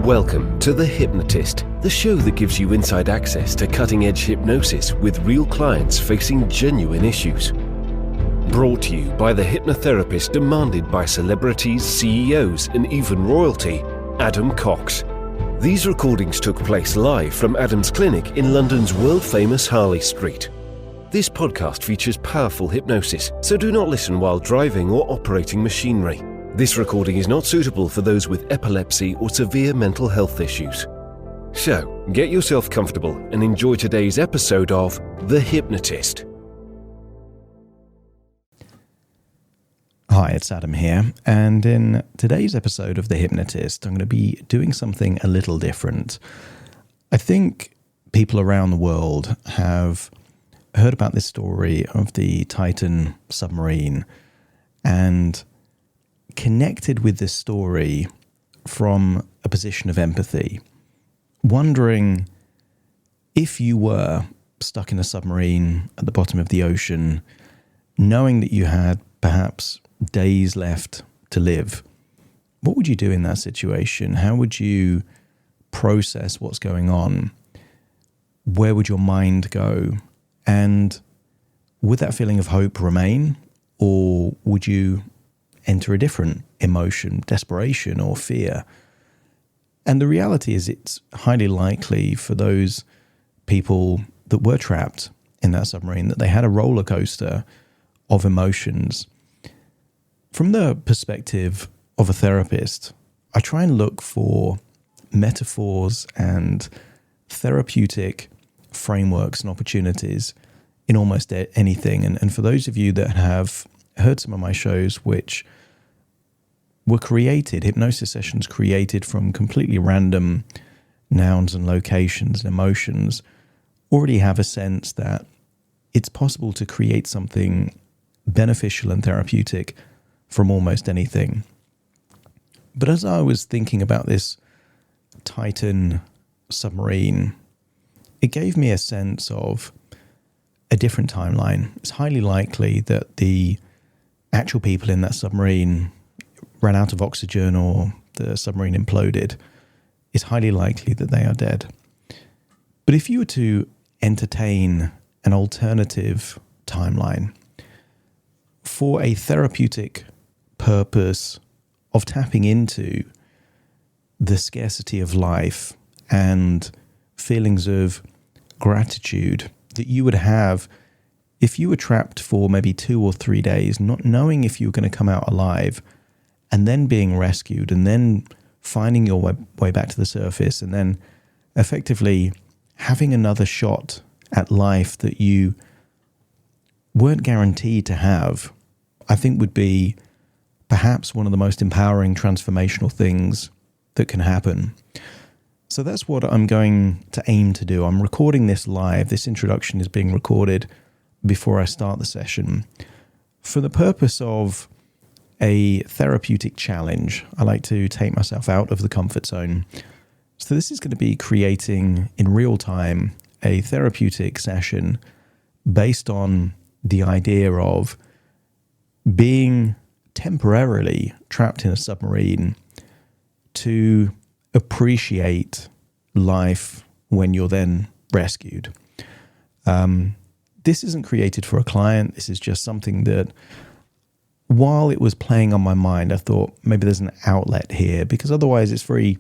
Welcome to The Hypnotist, the show that gives you inside access to cutting-edge hypnosis with real clients facing genuine issues. Brought to you by the hypnotherapist demanded by celebrities, CEOs, and even royalty, Adam Cox. These recordings took place live from Adam's clinic in London's world-famous Harley Street. This podcast features powerful hypnosis, so do not listen while driving or operating machinery. This recording is not suitable for those with epilepsy or severe mental health issues. So, get yourself comfortable and enjoy today's episode of The Hypnotist. Hi, it's Adam here, and in today's episode of The Hypnotist, I'm going to be doing something a little different. I think people around the world have heard about this story of the Titan submarine and connected with this story from a position of empathy, wondering if you were stuck in a submarine at the bottom of the ocean, knowing that you had perhaps days left to live, what would you do in that situation? How would you process what's going on? Where would your mind go? And would that feeling of hope remain, or would you enter a different emotion, desperation or fear? And the reality is it's highly likely for those people that were trapped in that submarine that they had a roller coaster of emotions. From the perspective of a therapist, I try and look for metaphors and therapeutic frameworks and opportunities in almost anything. And for those of you that have heard some of my shows, which were created, hypnosis sessions created from completely random nouns and locations and emotions, already have a sense that it's possible to create something beneficial and therapeutic from almost anything. But as I was thinking about this Titan submarine, it gave me a sense of a different timeline. It's highly likely that the actual people in that submarine ran out of oxygen or the submarine imploded. It's highly likely that they are dead. But if you were to entertain an alternative timeline for a therapeutic purpose of tapping into the scarcity of life and feelings of gratitude that you would have if you were trapped for maybe 2 or 3 days, not knowing if you were going to come out alive, and then being rescued, and then finding your way back to the surface, and then effectively having another shot at life that you weren't guaranteed to have, I think would be perhaps one of the most empowering, transformational things that can happen. So that's what I'm going to aim to do. I'm recording this live. This introduction is being recorded before I start the session for the purpose of a therapeutic challenge. I like to take myself out of the comfort zone. So this is going to be creating in real time a therapeutic session based on the idea of being temporarily trapped in a submarine to appreciate life when you're then rescued. This isn't created for a client. This is just something that, while it was playing on my mind, I thought maybe there's an outlet here, because otherwise it's very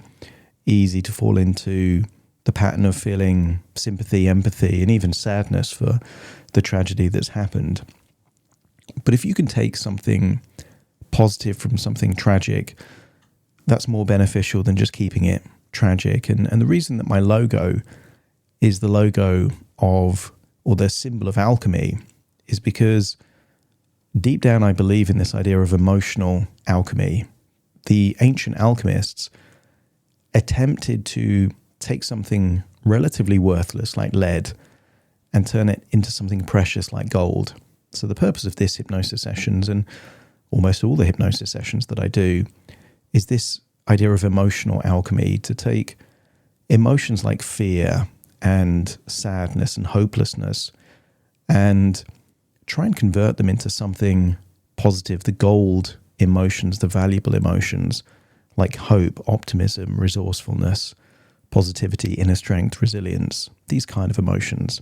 easy to fall into the pattern of feeling sympathy, empathy, and even sadness for the tragedy that's happened. But if you can take something positive from something tragic, that's more beneficial than just keeping it tragic. And the reason that my logo is the logo of, or the symbol of alchemy, is because deep down I believe in this idea of emotional alchemy. The ancient alchemists attempted to take something relatively worthless like lead and turn it into something precious like gold. So the purpose of this hypnosis sessions, and almost all the hypnosis sessions that I do, is this idea of emotional alchemy, to take emotions like fear and sadness and hopelessness and try and convert them into something positive, the gold emotions, the valuable emotions, like hope, optimism, resourcefulness, positivity, inner strength, resilience, these kind of emotions.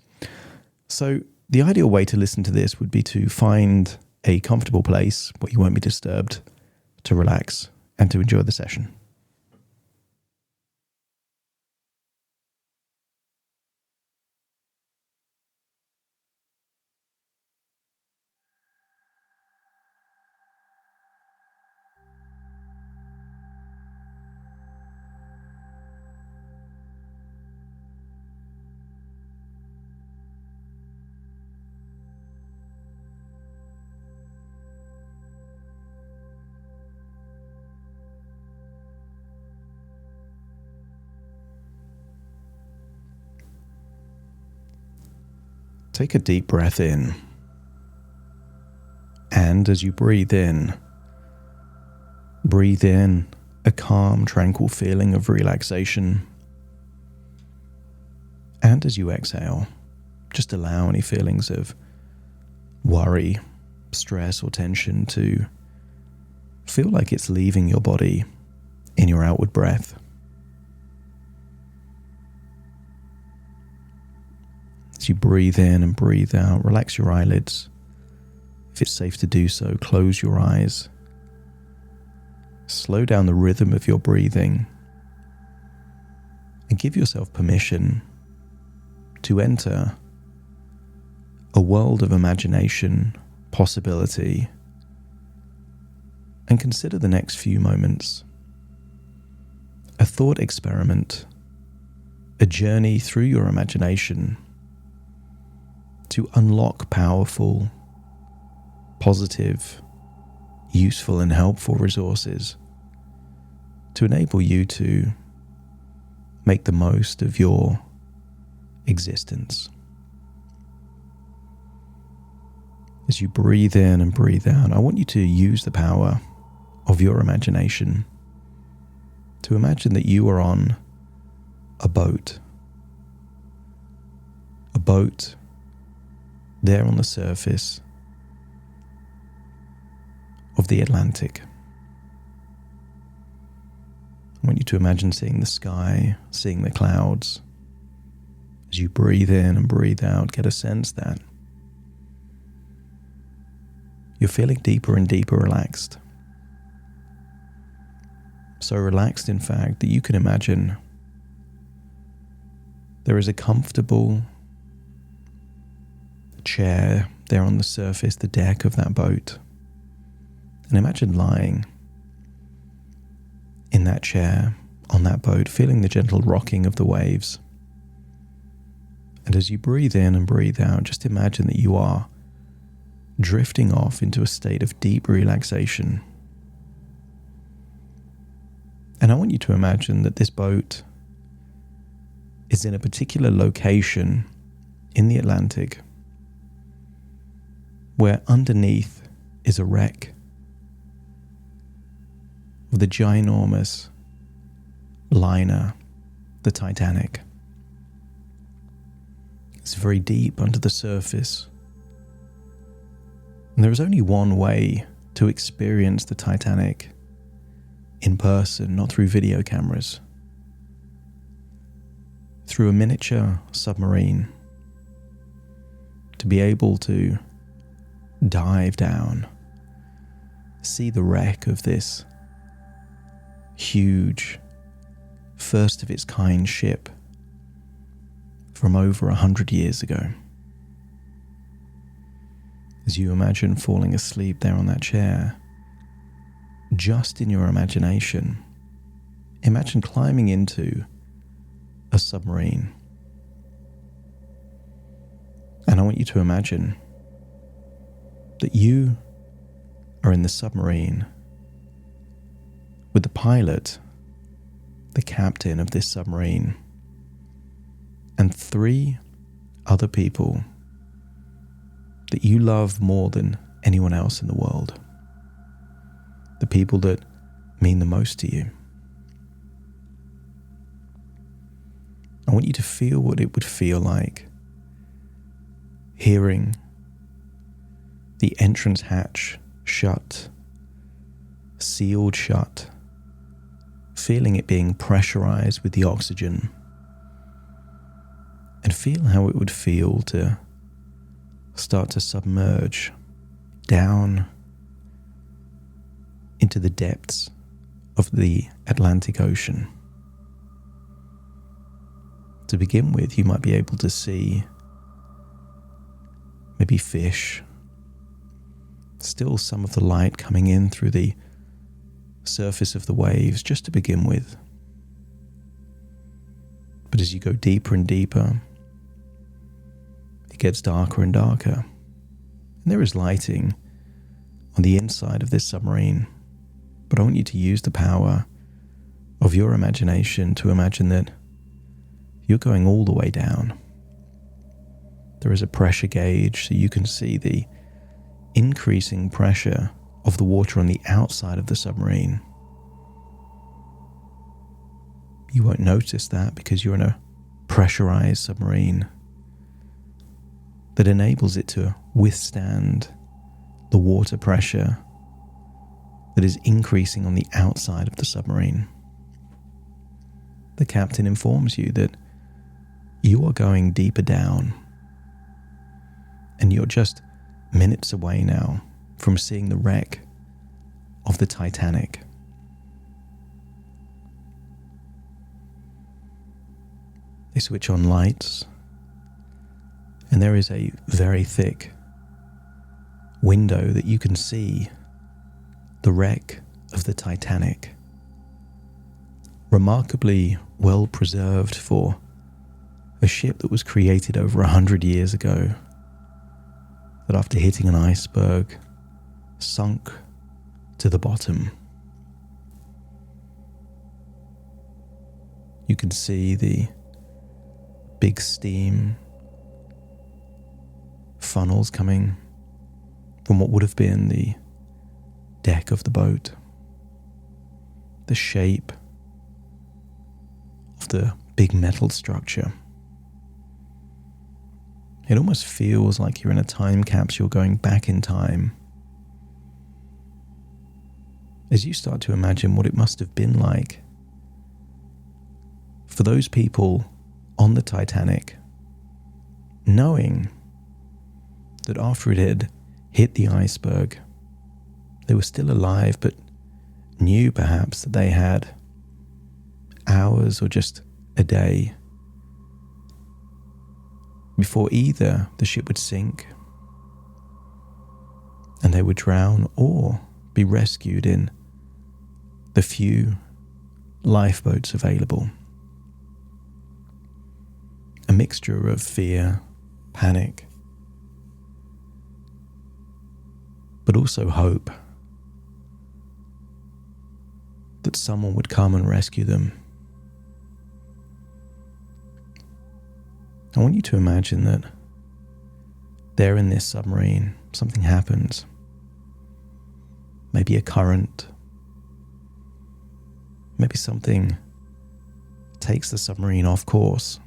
So the ideal way to listen to this would be to find a comfortable place where you won't be disturbed, to relax and to enjoy the session. Take a deep breath in, and as you breathe in a calm, tranquil feeling of relaxation. And as you exhale, just allow any feelings of worry, stress, or tension to feel like it's leaving your body in your outward breath. As you breathe in and breathe out, relax your eyelids. If it's safe to do so, close your eyes. Slow down the rhythm of your breathing and give yourself permission to enter a world of imagination, possibility, and consider the next few moments a thought experiment, a journey through your imagination to unlock powerful, positive, useful and helpful resources to enable you to make the most of your existence. As you breathe in and breathe out, I want you to use the power of your imagination to imagine that you are on a boat there on the surface of the Atlantic. I want you to imagine seeing the sky, seeing the clouds. As you breathe in and breathe out, get a sense that you're feeling deeper and deeper relaxed. So relaxed, in fact, that you can imagine there is a comfortable chair there on the surface, the deck of that boat. And imagine lying in that chair on that boat, feeling the gentle rocking of the waves. And as you breathe in and breathe out, just imagine that you are drifting off into a state of deep relaxation. And I want you to imagine that this boat is in a particular location in the Atlantic where underneath is a wreck of the ginormous liner, the Titanic. It's very deep under the surface. And there is only one way to experience the Titanic in person, not through video cameras. Through a miniature submarine. To be able to dive down, see the wreck of this huge, first of its kind ship from over 100 years ago. As you imagine falling asleep there on that chair, just in your imagination, imagine climbing into a submarine. And I want you to imagine that you are in the submarine with the pilot, the captain of this submarine, and 3 other people that you love more than anyone else in the world. The people that mean the most to you. I want you to feel what it would feel like hearing the entrance hatch shut, sealed shut, feeling it being pressurized with the oxygen, and feel how it would feel to start to submerge down into the depths of the Atlantic Ocean. To begin with, you might be able to see maybe fish, still some of the light coming in through the surface of the waves just to begin with. But as you go deeper and deeper, it gets darker and darker. And there is lighting on the inside of this submarine, but I want you to use the power of your imagination to imagine that you're going all the way down. There is a pressure gauge so you can see the increasing pressure of the water on the outside of the submarine. You won't notice that because you're in a pressurized submarine that enables it to withstand the water pressure that is increasing on the outside of the submarine. The captain informs you that you are going deeper down, and you're just minutes away now from seeing the wreck of the Titanic. They switch on lights, and there is a very thick window that you can see the wreck of the Titanic. Remarkably well preserved for a ship that was created over 100 years ago, that after hitting an iceberg sunk to the bottom. You can see the big steam funnels coming from what would have been the deck of the boat. The shape of the big metal structure. It almost feels like you're in a time capsule going back in time. As you start to imagine what it must have been like for those people on the Titanic, knowing that after it had hit the iceberg, they were still alive, but knew perhaps that they had hours or just a day before either the ship would sink and they would drown, or be rescued in the few lifeboats available. A mixture of fear, panic, but also hope that someone would come and rescue them. I want you to imagine that there in this submarine, something happens. Maybe a current. Maybe something takes the submarine off course.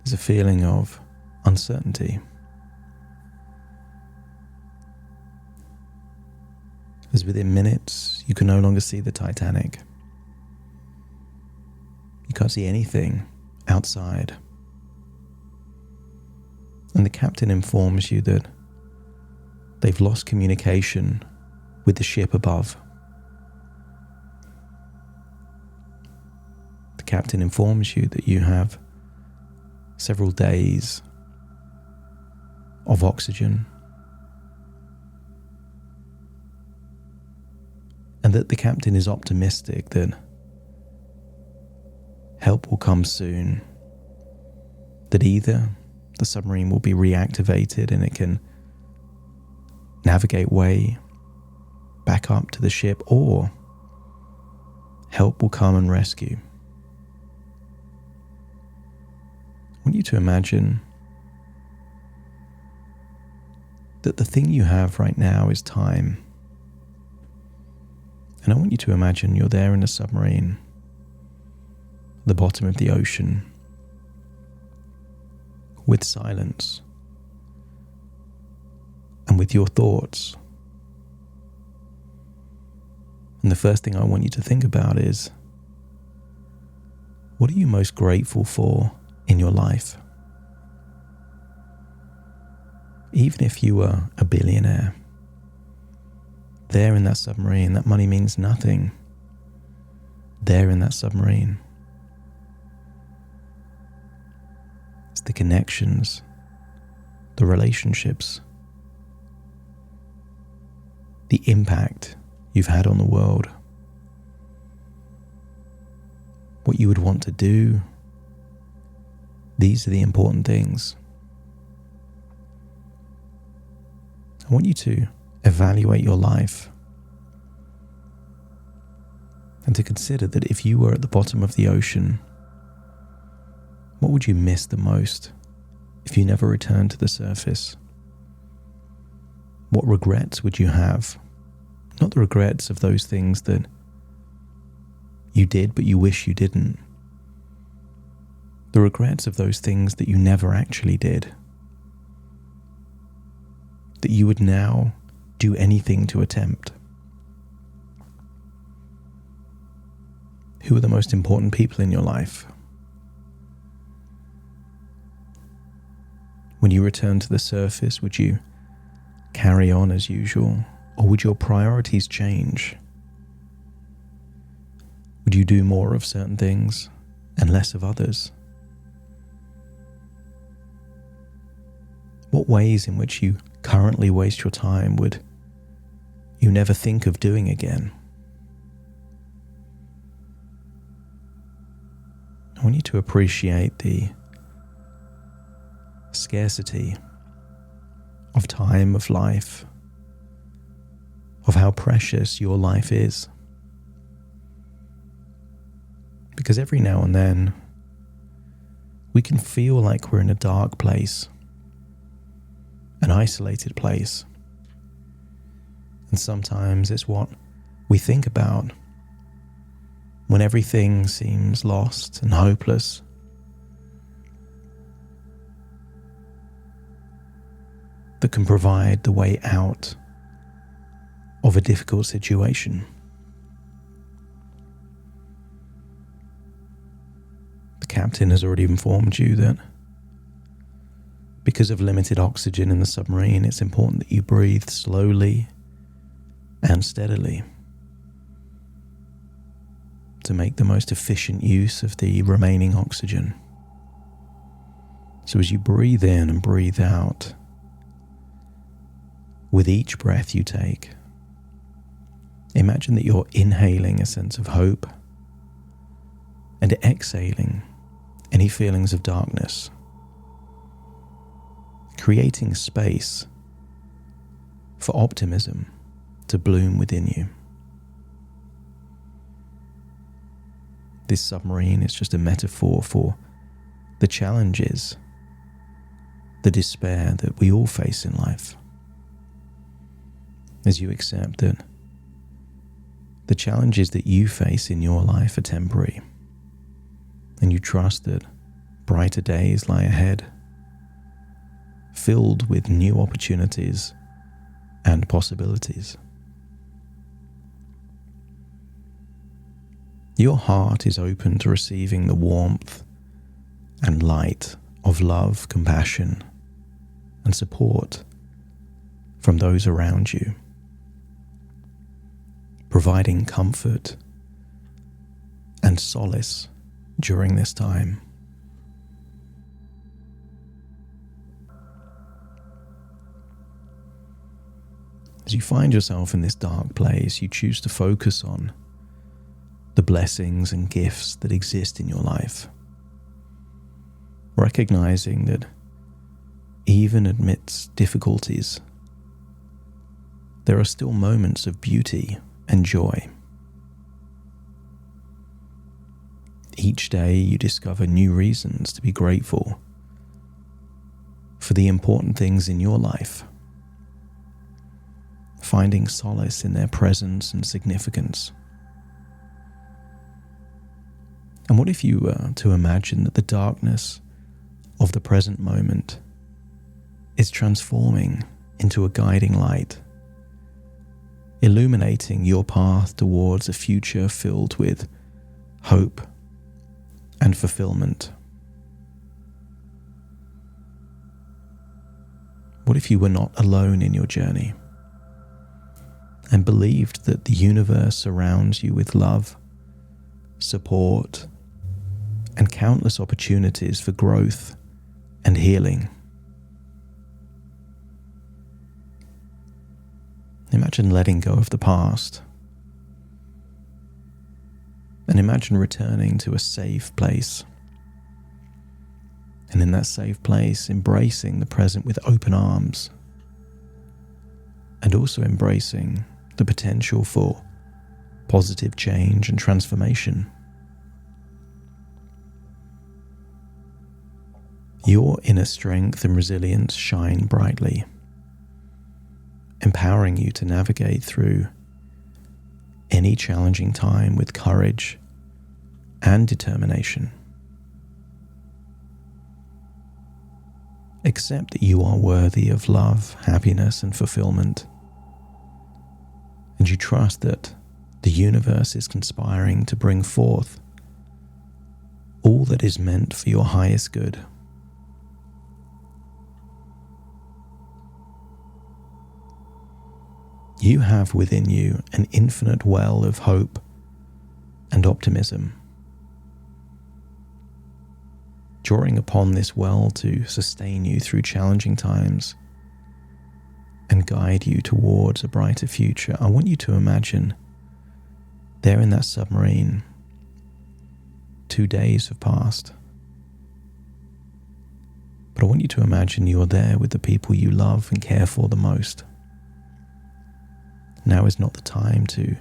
There's a feeling of uncertainty. As within minutes, you can no longer see the Titanic. You can't see anything outside. And the captain informs you that they've lost communication with the ship above. The captain informs you that you have several days of oxygen, and that the captain is optimistic that help will come soon, that either the submarine will be reactivated and it can navigate way back up to the ship, or help will come and rescue. I want you to imagine that the thing you have right now is time. And I want you to imagine you're there in a submarine, the bottom of the ocean, with silence and with your thoughts. And the first thing I want you to think about is, what are you most grateful for in your life? Even if you were a billionaire, there in that submarine, that money means nothing. There in that submarine, it's the connections, the relationships, the impact you've had on the world, what you would want to do. These are the important things. I want you to evaluate your life and to consider that if you were at the bottom of the ocean, what would you miss the most if you never returned to the surface? What regrets would you have? Not the regrets of those things that you did but you wish you didn't. The regrets of those things that you never actually did. That you would now do anything to attempt. Who are the most important people in your life? When you return to the surface, would you carry on as usual, or would your priorities change? Would you do more of certain things and less of others? What ways in which you currently waste your time would you never think of doing again? I want you to appreciate the scarcity of time, of life, of how precious your life is. Because every now and then, we can feel like we're in a dark place, an isolated place. And sometimes it's what we think about when everything seems lost and hopeless. That can provide the way out of a difficult situation. The captain has already informed you that because of limited oxygen in the submarine, it's important that you breathe slowly and steadily to make the most efficient use of the remaining oxygen. So as you breathe in and breathe out, with each breath you take, imagine that you're inhaling a sense of hope and exhaling any feelings of darkness, creating space for optimism to bloom within you. This submarine is just a metaphor for the challenges, the despair that we all face in life. As you accept that the challenges that you face in your life are temporary, and you trust that brighter days lie ahead, filled with new opportunities and possibilities. Your heart is open to receiving the warmth and light of love, compassion, and support from those around you, providing comfort and solace during this time. As you find yourself in this dark place, you choose to focus on the blessings and gifts that exist in your life, recognizing that even amidst difficulties, there are still moments of beauty and joy. Each day you discover new reasons to be grateful for the important things in your life, finding solace in their presence and significance. And what if you were to imagine that the darkness of the present moment is transforming into a guiding light, illuminating your path towards a future filled with hope and fulfillment. What if you were not alone in your journey and believed that the universe surrounds you with love, support, and countless opportunities for growth and healing? Imagine letting go of the past, and imagine returning to a safe place. And in that safe place, embracing the present with open arms, and also embracing the potential for positive change and transformation. Your inner strength and resilience shine brightly, empowering you to navigate through any challenging time with courage and determination. Accept that you are worthy of love, happiness, and fulfillment, and you trust that the universe is conspiring to bring forth all that is meant for your highest good. You have within you an infinite well of hope and optimism. Drawing upon this well to sustain you through challenging times and guide you towards a brighter future, I want you to imagine there in that submarine, 2 days have passed. But I want you to imagine you're there with the people you love and care for the most. Now is not the time to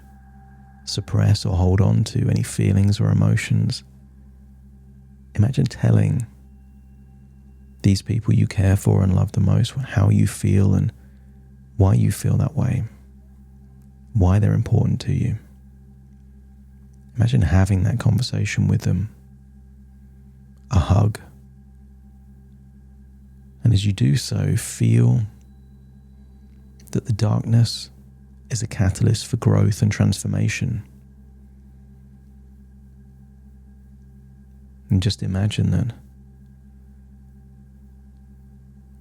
suppress or hold on to any feelings or emotions. Imagine telling these people you care for and love the most how you feel and why you feel that way, why they're important to you. Imagine having that conversation with them, a hug. And as you do so, feel that the darkness is a catalyst for growth and transformation. And just imagine that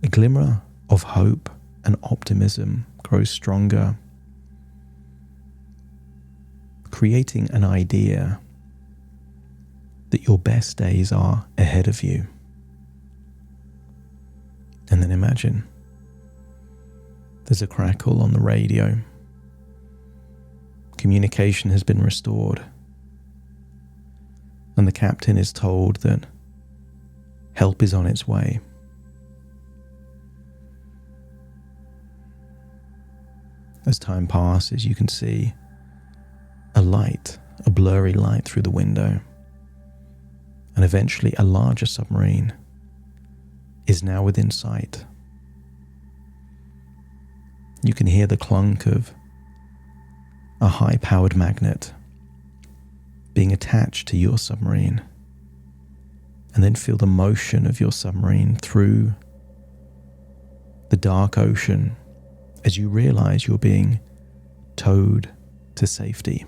a glimmer of hope and optimism grows stronger, creating an idea that your best days are ahead of you. And then imagine there's a crackle on the radio. Communication has been restored, and the captain is told that help is on its way. As time passes, you can see a light, a blurry light through the window, and eventually a larger submarine is now within sight. You can hear the clunk of a high-powered magnet being attached to your submarine, and then feel the motion of your submarine through the dark ocean as you realize you're being towed to safety.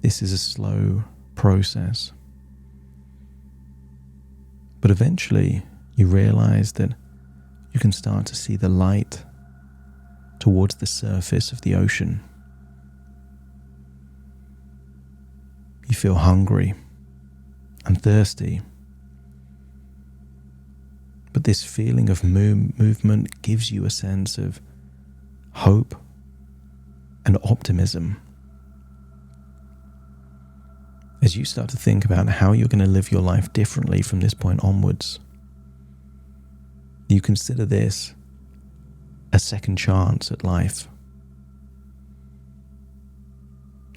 This is a slow process, but eventually you realize that you can start to see the light towards the surface of the ocean. You feel hungry and thirsty, but this feeling of movement gives you a sense of hope and optimism. As you start to think about how you're going to live your life differently from this point onwards, you consider this a second chance at life.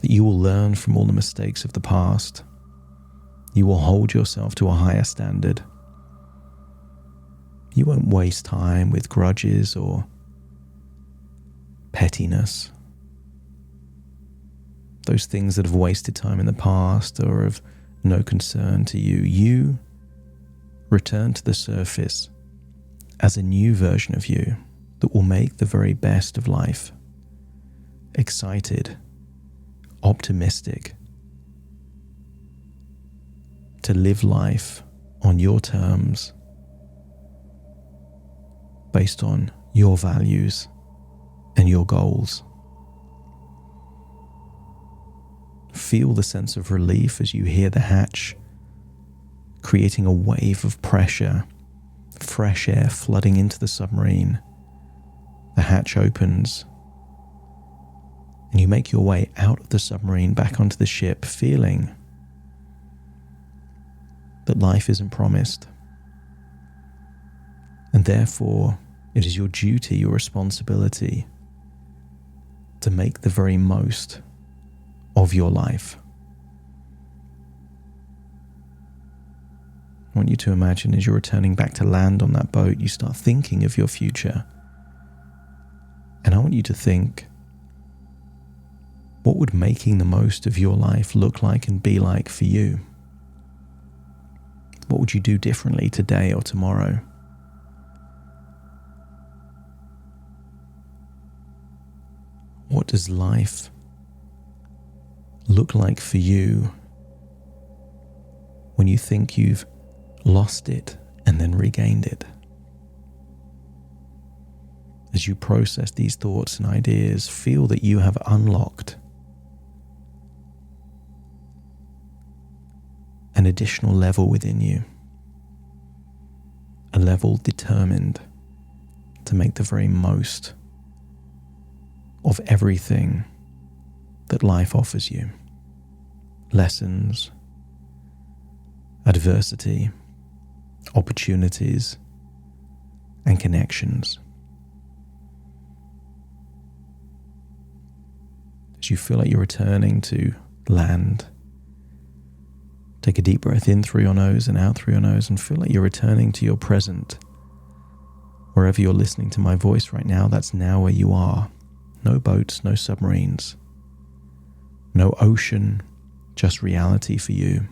That you will learn from all the mistakes of the past. You will hold yourself to a higher standard. You won't waste time with grudges or pettiness. Those things that have wasted time in the past or of no concern to you. You return to the surface as a new version of you that will make the very best of life. Excited, optimistic, to live life on your terms, based on your values and your goals. Feel the sense of relief as you hear the hatch, creating a wave of pressure, fresh air flooding into the submarine. The hatch opens, and you make your way out of the submarine back onto the ship, feeling that life isn't promised. And therefore, it is your duty, your responsibility, to make the very most of your life. I want you to imagine as you're returning back to land on that boat, you start thinking of your future. And I want you to think, what would making the most of your life look like and be like for you? What would you do differently today or tomorrow? What does life look like for you when you think you've lost it and then regained it? As you process these thoughts and ideas, feel that you have unlocked an additional level within you, a level determined to make the very most of everything that life offers you. Lessons, adversity, opportunities, and connections. As you feel like you're returning to land, take a deep breath in through your nose and out through your nose, and feel like you're returning to your present. Wherever you're listening to my voice right now, that's now where you are. No boats, no submarines, no ocean, just reality for you.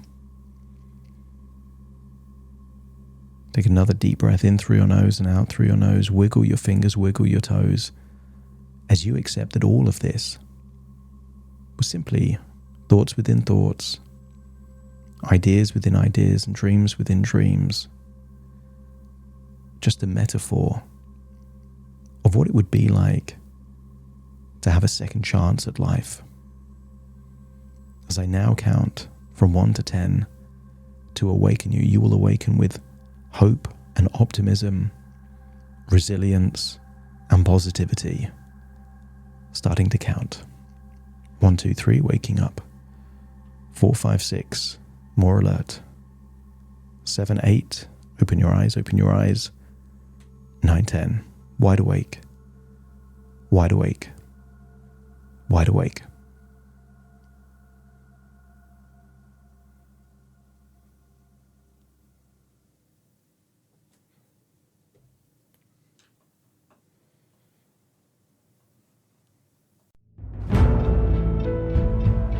Take another deep breath in through your nose and out through your nose. Wiggle your fingers, wiggle your toes, as you accept that all of this was simply thoughts within thoughts, ideas within ideas, and dreams within dreams. Just a metaphor of what it would be like to have a second chance at life. As I now count from 1 to 10 to awaken you, you will awaken with hope and optimism, resilience and positivity. Starting to count. 1, 2, 3, waking up. 4, 5, 6, more alert. 7, 8, open your eyes, open your eyes. 9, 10, wide awake, wide awake, wide awake.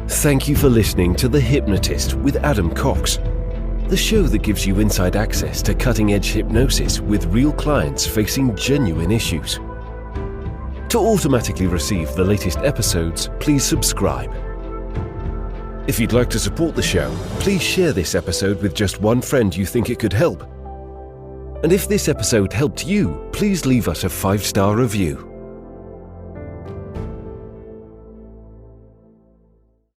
Thank you for listening to The Hypnotist with Adam Cox, the show that gives you inside access to cutting-edge hypnosis with real clients facing genuine issues. To automatically receive the latest episodes, please subscribe. If you'd like to support the show, please share this episode with just one friend you think it could help. And if this episode helped you, please leave us a 5-star review.